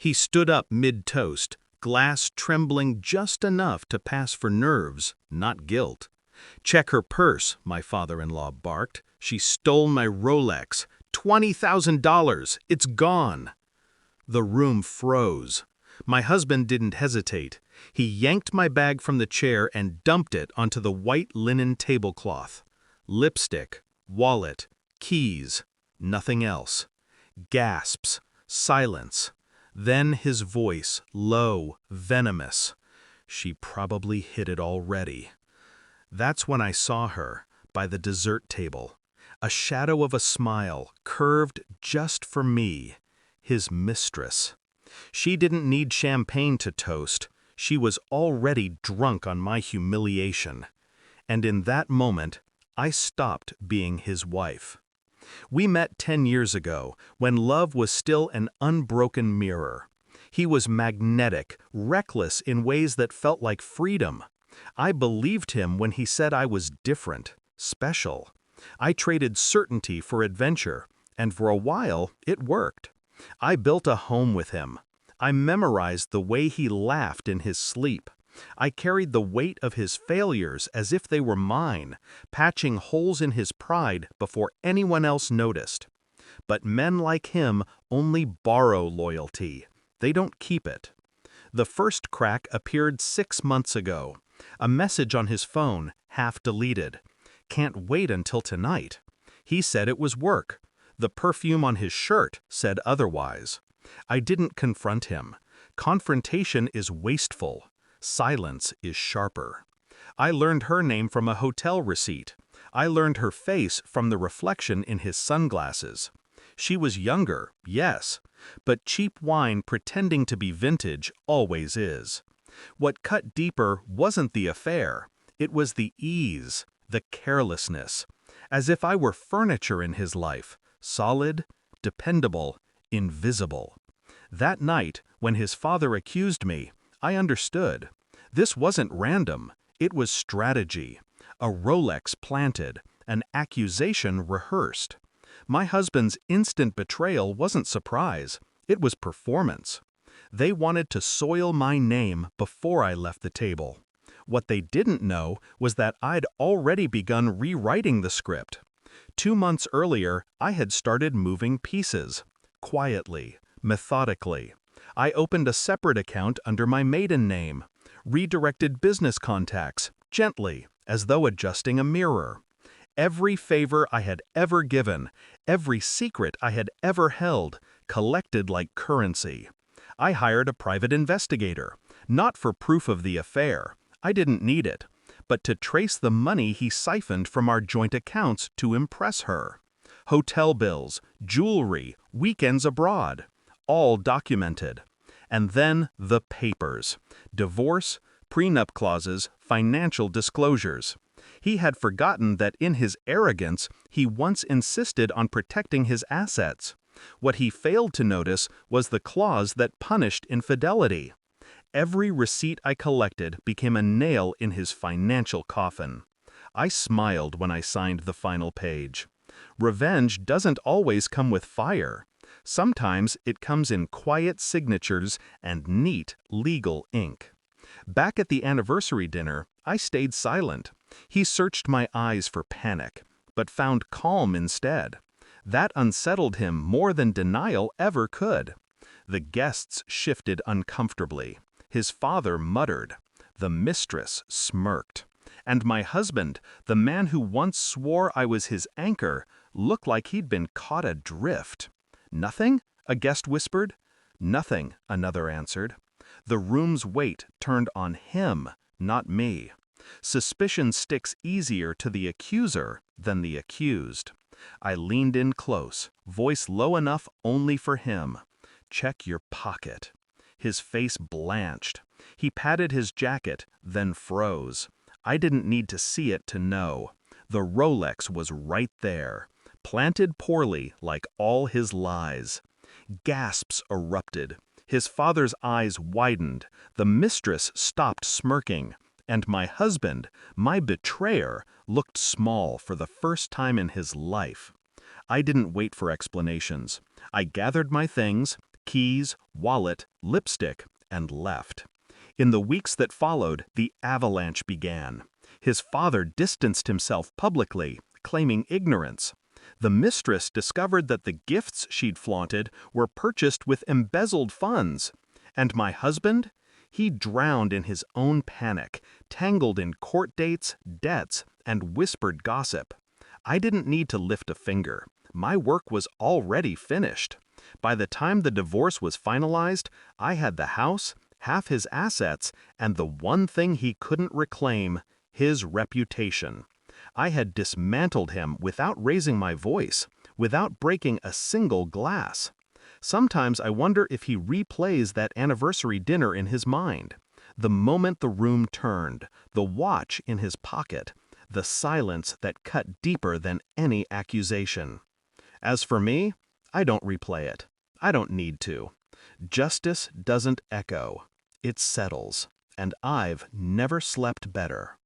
He stood up mid-toast, glass trembling just enough to pass for nerves, not guilt. "Check her purse," my father-in-law barked. "She stole my Rolex. $20,000. It's gone." The room froze. My husband didn't hesitate. He yanked my bag from the chair and dumped it onto the white linen tablecloth. Lipstick, wallet, keys, nothing else. Gasps, silence. Then his voice, low, venomous. "She probably hid it already." That's when I saw her, by the dessert table. A shadow of a smile, curved just for me. His mistress. She didn't need champagne to toast. She was already drunk on my humiliation. And in that moment, I stopped being his wife. We met 10 years ago, when love was still an unbroken mirror. He was magnetic, reckless in ways that felt like freedom. I believed him when he said I was different, special. I traded certainty for adventure, and for a while, it worked. I built a home with him. I memorized the way he laughed in his sleep. I carried the weight of his failures as if they were mine, patching holes in his pride before anyone else noticed. But men like him only borrow loyalty. They don't keep it. The first crack appeared 6 months ago. A message on his phone, half deleted. "Can't wait until tonight." He said it was work. The perfume on his shirt said otherwise. I didn't confront him. Confrontation is wasteful. Silence is sharper. I learned her name from a hotel receipt. I learned her face from the reflection in his sunglasses. She was younger, yes, but cheap wine pretending to be vintage always is. What cut deeper wasn't the affair. It was the ease, the carelessness. As if I were furniture in his life, solid, dependable, invisible. That night, when his father accused me, I understood. This wasn't random. It was strategy. A Rolex planted, an accusation rehearsed. My husband's instant betrayal wasn't surprise. It was performance. They wanted to soil my name before I left the table. What they didn't know was that I'd already begun rewriting the script. 2 months earlier, I had started moving pieces. Quietly, methodically. I opened a separate account under my maiden name. Redirected business contacts, gently, as though adjusting a mirror. Every favor I had ever given, every secret I had ever held, collected like currency. I hired a private investigator, not for proof of the affair. I didn't need it, but to trace the money he siphoned from our joint accounts to impress her. Hotel bills, jewelry, weekends abroad, all documented. And then the papers. Divorce, prenup clauses, financial disclosures. He had forgotten that in his arrogance, he once insisted on protecting his assets. What he failed to notice was the clause that punished infidelity. Every receipt I collected became a nail in his financial coffin. I smiled when I signed the final page. Revenge doesn't always come with fire. Sometimes it comes in quiet signatures and neat legal ink. Back at the anniversary dinner, I stayed silent. He searched my eyes for panic, but found calm instead. That unsettled him more than denial ever could. The guests shifted uncomfortably. His father muttered. The mistress smirked. And my husband, the man who once swore I was his anchor, looked like he'd been caught adrift. "Nothing?" a guest whispered. "Nothing," another answered. The room's weight turned on him, not me. Suspicion sticks easier to the accuser than the accused. I leaned in close, voice low enough only for him. "Check your pocket." His face blanched. He patted his jacket, then froze. I didn't need to see it to know. The Rolex was right there, planted poorly like all his lies. Gasps erupted. His father's eyes widened. The mistress stopped smirking. And my husband, my betrayer, looked small for the first time in his life. I didn't wait for explanations. I gathered my things, keys, wallet, lipstick, and left. In the weeks that followed, the avalanche began. His father distanced himself publicly, claiming ignorance. The mistress discovered that the gifts she'd flaunted were purchased with embezzled funds. And my husband? He drowned in his own panic, tangled in court dates, debts, and whispered gossip. I didn't need to lift a finger. My work was already finished. By the time the divorce was finalized, I had the house, half his assets, and the one thing he couldn't reclaim, his reputation. I had dismantled him without raising my voice, without breaking a single glass. Sometimes I wonder if he replays that anniversary dinner in his mind. The moment the room turned, the watch in his pocket, the silence that cut deeper than any accusation. As for me, I don't replay it. I don't need to. Justice doesn't echo. It settles, and I've never slept better.